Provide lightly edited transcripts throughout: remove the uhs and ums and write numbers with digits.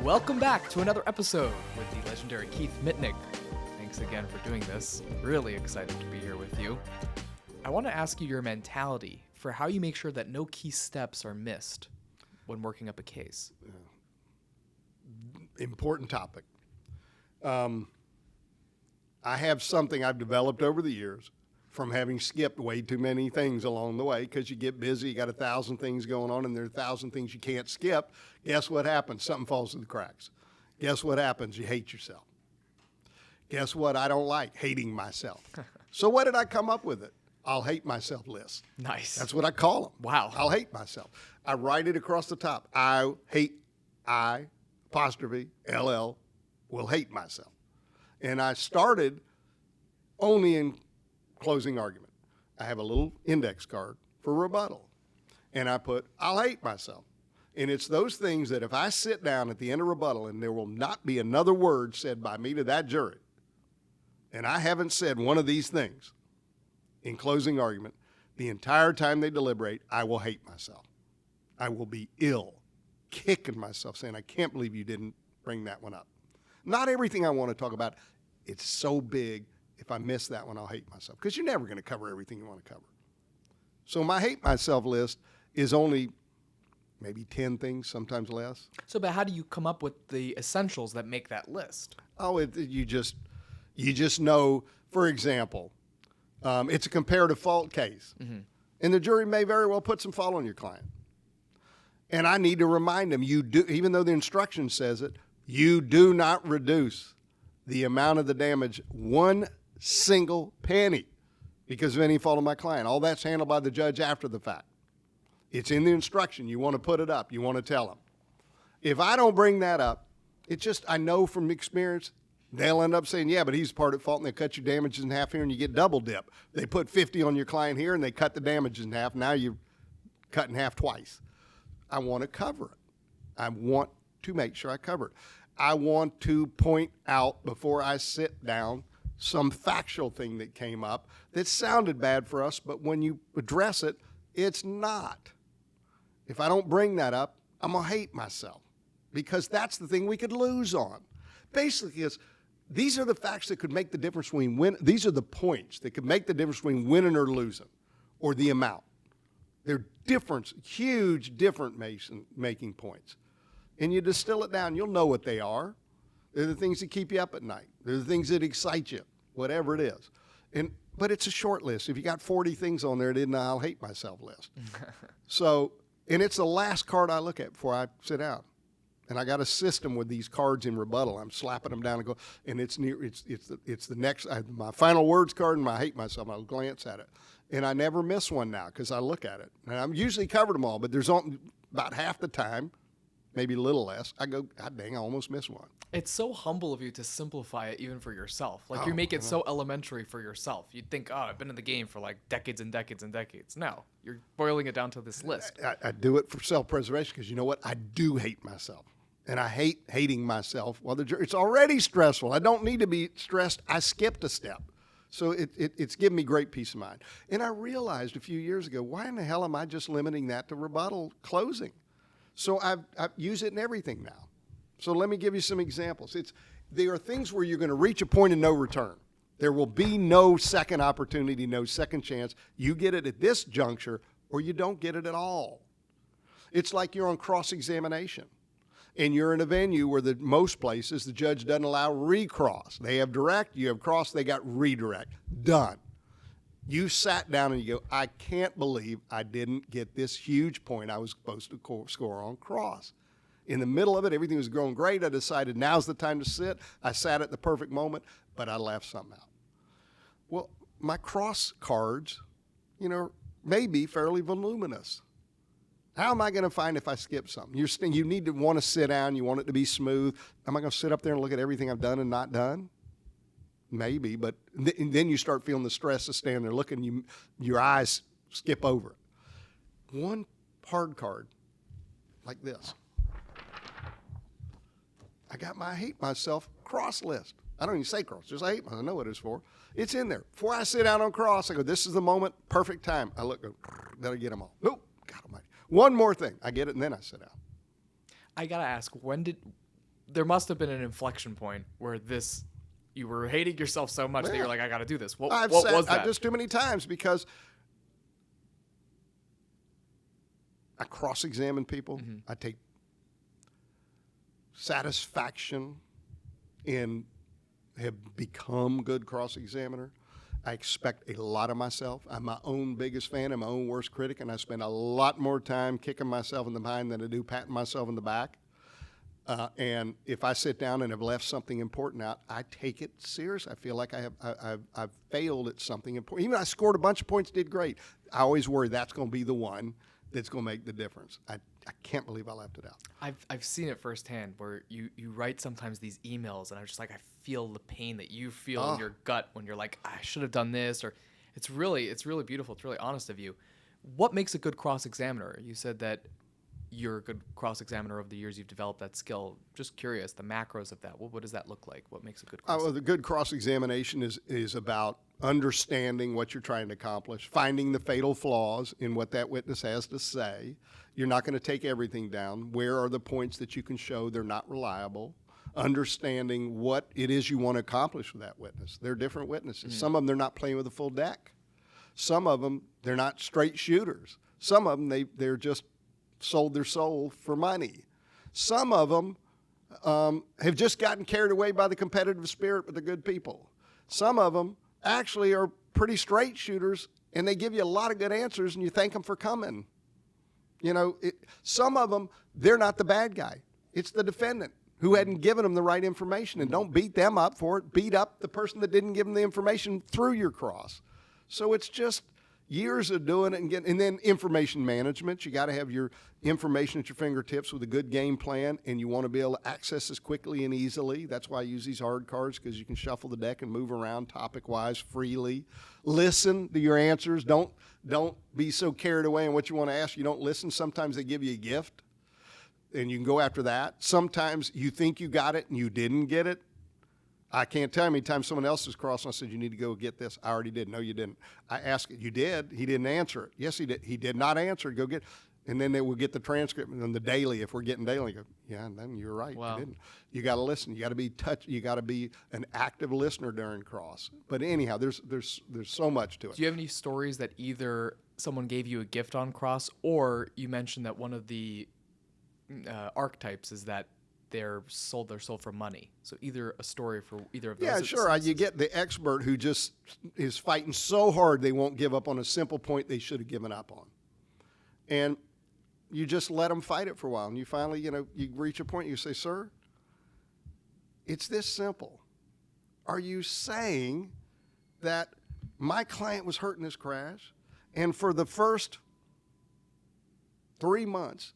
Welcome back to another episode with the legendary Keith Mitnik. Thanks again for doing this. Really excited to be here with you. I want to ask you your mentality for how you make sure that no key steps are missed when working up a case. Important topic. I have something I've developed over the years from having skipped way too many things along the way, because you get busy, you got 1,000 things going on, and there are 1,000 things you can't skip. Guess what happens? Something falls through the cracks. Guess what happens? You hate yourself. Guess what I don't like? Hating myself. So what did I come up with it? I'll hate myself list. Nice. That's what I call them. Wow. I'll hate myself. I write it across the top. I apostrophe LL will hate myself. And I started only in closing argument. I have a little index card for rebuttal. And I put, I'll hate myself. And it's those things that if I sit down at the end of rebuttal and there will not be another word said by me to that jury, and I haven't said one of these things in closing argument, the entire time they deliberate, I will hate myself. I will be ill, kicking myself, saying, I can't believe you didn't bring that one up. Not everything I want to talk about, it's so big. If I miss that one, I'll hate myself, because you're never going to cover everything you want to cover. So my hate myself list is only maybe 10 things, sometimes less. So, but how do you come up with the essentials that make that list? Oh, you just know, for example, it's a comparative fault case. Mm-hmm. And the jury may very well put some fault on your client. And I need to remind them, you do, even though the instruction says it, you do not reduce the amount of the damage one single penny because of any fault of my client. All that's handled by the judge after the fact. It's in the instruction. You want to put it up. You want to tell them. If I don't bring that up, it's just, I know from experience, they'll end up saying, yeah, but he's part at fault, and they cut your damages in half here, and you get double dip. They put 50 on your client here, and they cut the damages in half. Now you're cut in half twice. I want to cover it. I want to make sure I cover it. I want to point out before I sit down some factual thing that came up that sounded bad for us, but when you address it, it's not. If I don't bring that up, I'm going to hate myself, because that's the thing we could lose on. Basically, these are the facts that could make the difference between these are the points that could make the difference between winning or losing, or the amount. They're huge different making points. And you distill it down, you'll know what they are. They're the things that keep you up at night. They're the things that excite you, whatever it is. But it's a short list. If you got 40 things on there, it isn't an I'll hate myself list. So, and it's the last card I look at before I sit down. And I got a system with these cards in rebuttal. I'm slapping them down and go, and it's the next, my final words card and my hate myself. I'll glance at it. And I never miss one now because I look at it. And I'm usually covered them all, but there's about half the time, maybe a little less, I go, God dang, I almost missed one. It's so humble of you to simplify it even for yourself. Like, you make it so elementary for yourself. You'd think, I've been in the game for like decades and decades and decades. No, you're boiling it down to this list. I do it for self-preservation because you know what? I do hate myself. And I hate hating myself. Well, it's already stressful. I don't need to be stressed. I skipped a step. So it's given me great peace of mind. And I realized a few years ago, why in the hell am I just limiting that to rebuttal closing? So I use it in everything now. So let me give you some examples. There are things where you're going to reach a point of no return. There will be no second opportunity, no second chance. You get it at this juncture, or you don't get it at all. It's like you're on cross-examination, and you're in a venue where most places the judge doesn't allow recross. They have direct, you have cross, they got redirect. Done. You sat down and you go, I can't believe I didn't get this huge point I was supposed to score on cross. In the middle of it, everything was going great. I decided now's the time to sit. I sat at the perfect moment, but I left something out. Well, my cross cards, may be fairly voluminous. How am I going to find if I skip something? You need to want to sit down. You want it to be smooth. Am I going to sit up there and look at everything I've done and not done? Maybe, but then you start feeling the stress of standing there looking. Your eyes skip over it. One hard card like this. I got my hate myself cross list. I don't even say cross, just I hate myself. I know what it's for. It's in there. Before I sit down on cross, I go, this is the moment, perfect time. I look, that'll get them all. Nope, God almighty. One more thing. I get it, and then I sit down. I got to ask, when did there must have been an inflection point where you were hating yourself so much that you're like, I got to do this. What was that? Just too many times, because I cross-examine people. Mm-hmm. I take satisfaction in have become good cross-examiner. I expect a lot of myself. I'm my own biggest fan and my own worst critic, and I spend a lot more time kicking myself in the behind than I do patting myself in the back. And if I sit down and have left something important out, I take it serious. I feel like I've failed at something important. Even I scored a bunch of points, did great. I always worry that's going to be the one that's going to make the difference. I can't believe I left it out. I've seen it firsthand where you write sometimes these emails, and I'm just like, I feel the pain that you feel in your gut when you're like, I should have done this, or it's really beautiful. It's really honest of you. What makes a good cross-examiner? You said that you're a good cross-examiner over the years. You've developed that skill. Just curious, the macros of that. What does that look like? What makes a good cross-examination? Well, the good cross-examination is about understanding what you're trying to accomplish, finding the fatal flaws in what that witness has to say. You're not going to take everything down. Where are the points that you can show they're not reliable? Understanding what it is you want to accomplish with that witness. They're different witnesses. Some of them, they're not playing with a full deck. Some of them, they're not straight shooters. Some of them, they're just sold their soul for money. Some of them have just gotten carried away by the competitive spirit with the good people. Some of them actually are pretty straight shooters, and they give you a lot of good answers, and you thank them for coming. You know, some of them, they're not the bad guy. It's the defendant who hadn't given them the right information, and don't beat them up for it. Beat up the person that didn't give them the information through your cross. So it's just years of doing it, and then information management. You got to have your information at your fingertips with a good game plan, and you want to be able to access this quickly and easily. That's why I use these hard cards, because you can shuffle the deck and move around topic-wise freely. Listen to your answers. Don't be so carried away in what you want to ask. You don't listen. Sometimes they give you a gift, and you can go after that. Sometimes you think you got it and you didn't get it. I can't tell you how many times someone else has crossed and I said, you need to go get this. I already did. No, you didn't. I asked it. You did. He didn't answer it. Yes, he did. He did not answer it. Go get. And then they will get the transcript, and then the daily, if we're getting daily, go, yeah, and then you're right. Wow. You didn't. You got to listen. You got to be You got to be an active listener during cross. But anyhow, there's so much to it. Do you have any stories that either someone gave you a gift on cross, or you mentioned that one of the archetypes is that they're sold for money? So either a story for either of those. Yeah, sure. You get the expert who just is fighting so hard they won't give up on a simple point they should have given up on. And you just let them fight it for a while. And you finally, you reach a point, you say, sir, it's this simple. Are you saying that my client was hurt in this crash, and for the first 3 months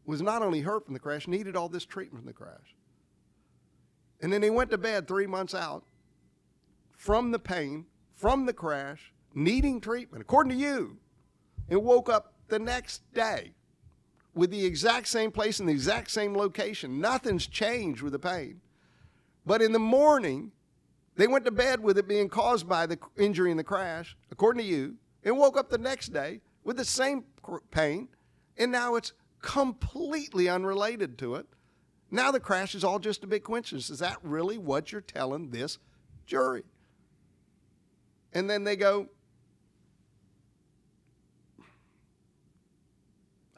was not only hurt from the crash, needed all this treatment from the crash? And then they went to bed 3 months out from the pain, from the crash, needing treatment, according to you, and woke up the next day with the exact same place in the exact same location. Nothing's changed with the pain. But in the morning, they went to bed with it being caused by the injury in the crash, according to you, and woke up the next day with the same pain, and now it's completely unrelated to it. Now the crash is all just a big coincidence. Is that really what you're telling this jury? And then they go,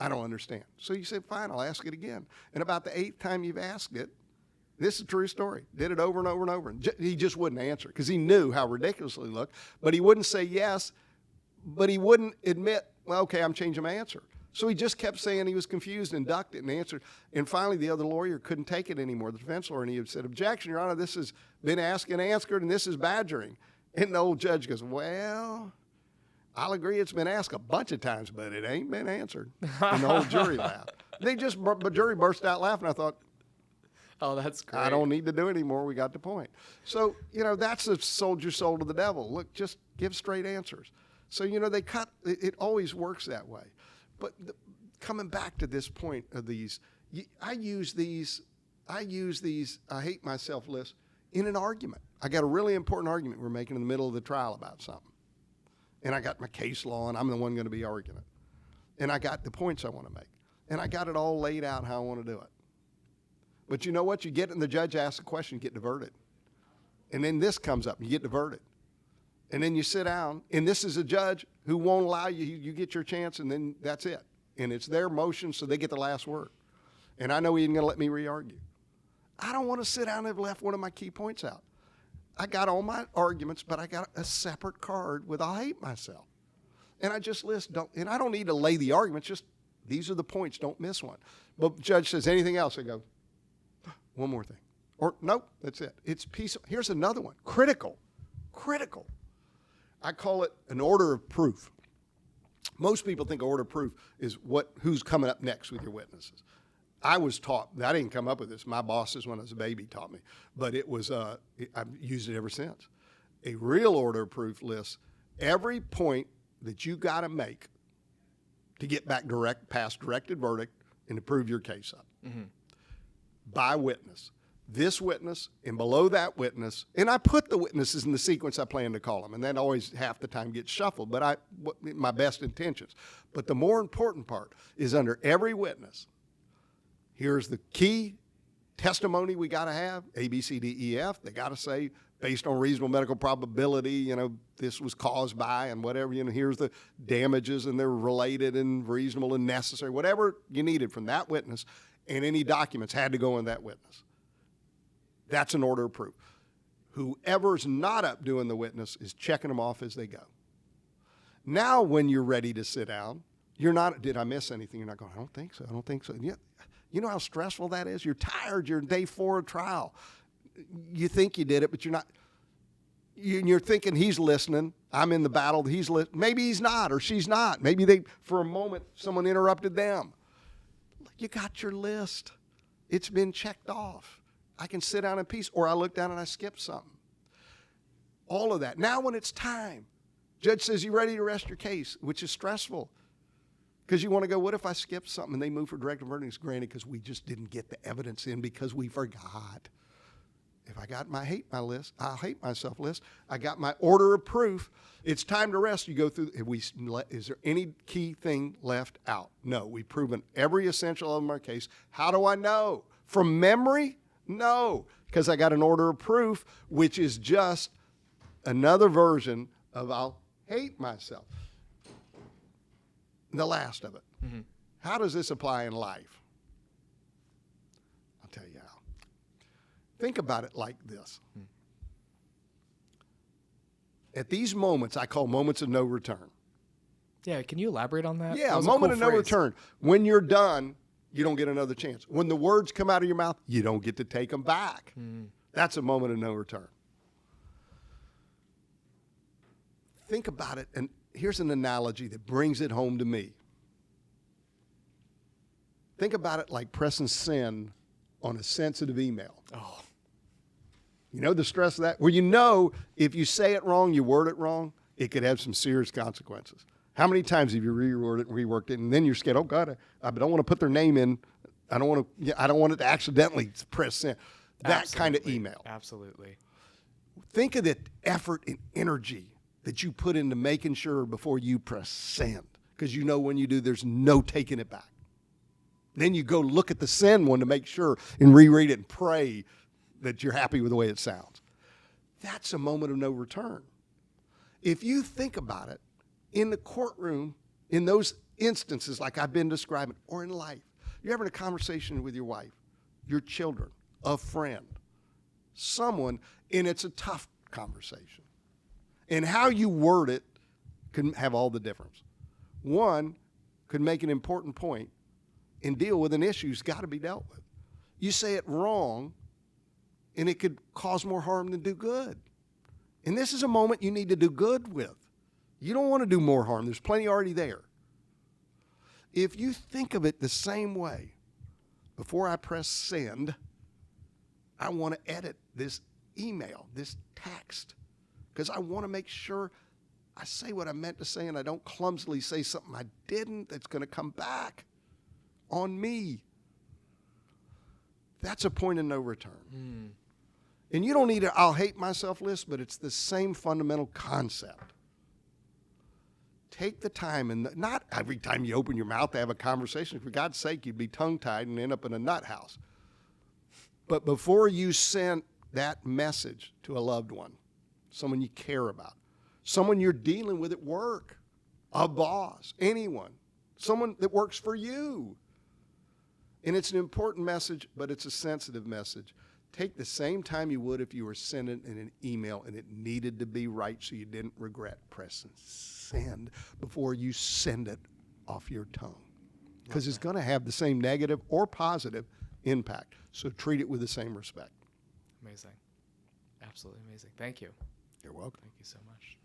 I don't understand. So you say, fine, I'll ask it again. And about the 8th time you've asked it, this is a true story. Did it over and over and over. And he just wouldn't answer because he knew how ridiculously it looked. But he wouldn't say yes, but he wouldn't admit, well, okay, I'm changing my answer. So he just kept saying he was confused and ducked it and answered. And finally, the other lawyer couldn't take it anymore, the defense lawyer, and he had said, objection, Your Honor, this has been asked and answered, and this is badgering. And the old judge goes, well, I'll agree it's been asked a bunch of times, but it ain't been answered. And the whole jury laughed. The jury burst out laughing. I thought, oh, that's great. I don't need to do it anymore. We got the point. So, that's a sold your soul to the devil. Look, just give straight answers. So, they cut, it always works that way. But coming back to this point of these, I use these I hate myself lists in an argument. I got a really important argument we're making in the middle of the trial about something. And I got my case law, and I'm the one going to be arguing it. And I got the points I want to make. And I got it all laid out how I want to do it. But you know what? You get, and the judge asks a question, you get diverted. And then this comes up, and you get diverted. And then you sit down, and this is a judge who won't allow you, you get your chance, and then that's it. And it's their motion, so they get the last word. And I know he isn't going to let me re-argue. I don't want to sit down and have left one of my key points out. I got all my arguments, but I got a separate card with "I hate myself." And I just list, and I don't need to lay the arguments, just these are the points, don't miss one. But the judge says anything else, I go, one more thing. Or nope, that's it. It's peaceful. Here's another one, critical. I call it an order of proof. Most people think order of proof is who's coming up next with your witnesses. I was taught, I didn't come up with this. My bosses when I was a baby taught me, but it was, I've used it ever since. A real order of proof lists every point that you got to make to get back past directed verdict and to prove your case up. By witness. This witness and below that witness, and I put the witnesses in the sequence I plan to call them, and that always half the time gets shuffled, but my best intentions. But the more important part is under every witness, here's the key testimony we got to have, A, B, C, D, E, F. They got to say, based on reasonable medical probability, this was caused by and whatever, here's the damages and they're related and reasonable and necessary, whatever you needed from that witness, and any documents had to go in that witness. That's an order of proof. Whoever's not up doing the witness is checking them off as they go. Now, when you're ready to sit down, you're not, did I miss anything? You're not going, I don't think so. Yeah. You know how stressful that is? You're tired. You're day 4 of trial. You think you did it, but you're not. You're thinking he's listening. I'm in the battle. He's listening. Maybe he's not or she's not. Maybe for a moment, someone interrupted them. You got your list. It's been checked off. I can sit down in peace, or I look down and I skip something. All of that. Now when it's time, judge says, you ready to rest your case, which is stressful. Because you want to go, what if I skip something and they move for directed verdict? It's granted because we just didn't get the evidence in because we forgot. If I got my hate myself list, I got my order of proof, it's time to rest. You go through, is there any key thing left out? No, we've proven every essential element of our case. How do I know? From memory? No, because I got an order of proof, which is just another version of I'll hate myself. The last of it. How does this apply in life? I'll tell you how. Think about it like this. At these moments, I call moments of no return. Yeah, can you elaborate on that? Yeah, that a moment cool of no phrase. return. When you're done, you don't get another chance. When the words come out of your mouth, you don't get to take them back. That's a moment of no return. Think about it, and here's an analogy that brings it home to me. Think about it like pressing send on a sensitive email. Oh. You know the stress of that? Where if you say it wrong, you word it wrong, it could have some serious consequences. How many times have you reworked it, and then you're scared, oh, God, I don't want to put their name in. I don't want it to accidentally press send. That kind of email. Absolutely. Think of the effort and energy that you put into making sure before you press send, because when you do, there's no taking it back. Then you go look at the send one to make sure and reread it and pray that you're happy with the way it sounds. That's a moment of no return. If you think about it, in the courtroom, in those instances like I've been describing, or in life, you're having a conversation with your wife, your children, a friend, someone, and it's a tough conversation. And how you word it can have all the difference. One could make an important point and deal with an issue that's got to be dealt with. You say it wrong, and it could cause more harm than do good. And this is a moment you need to do good with. You don't want to do more harm. There's plenty already there. If you think of it the same way, before I press send, I want to edit this email, this text, because I want to make sure I say what I meant to say and I don't clumsily say something I didn't that's going to come back on me. That's a point of no return. And you don't need an I'll hate myself list, but it's the same fundamental concept. Take the time, and not every time you open your mouth to have a conversation. For God's sake, you'd be tongue-tied and end up in a nut house. But before you send that message to a loved one, someone you care about, someone you're dealing with at work, a boss, anyone, someone that works for you, and it's an important message, but it's a sensitive message, take the same time you would if you were sending in an email and it needed to be right so you didn't regret pressing send before you send it off your tongue. Because it's going to have the same negative or positive impact. So treat it with the same respect. Amazing. Absolutely amazing. Thank you. You're welcome. Thank you so much.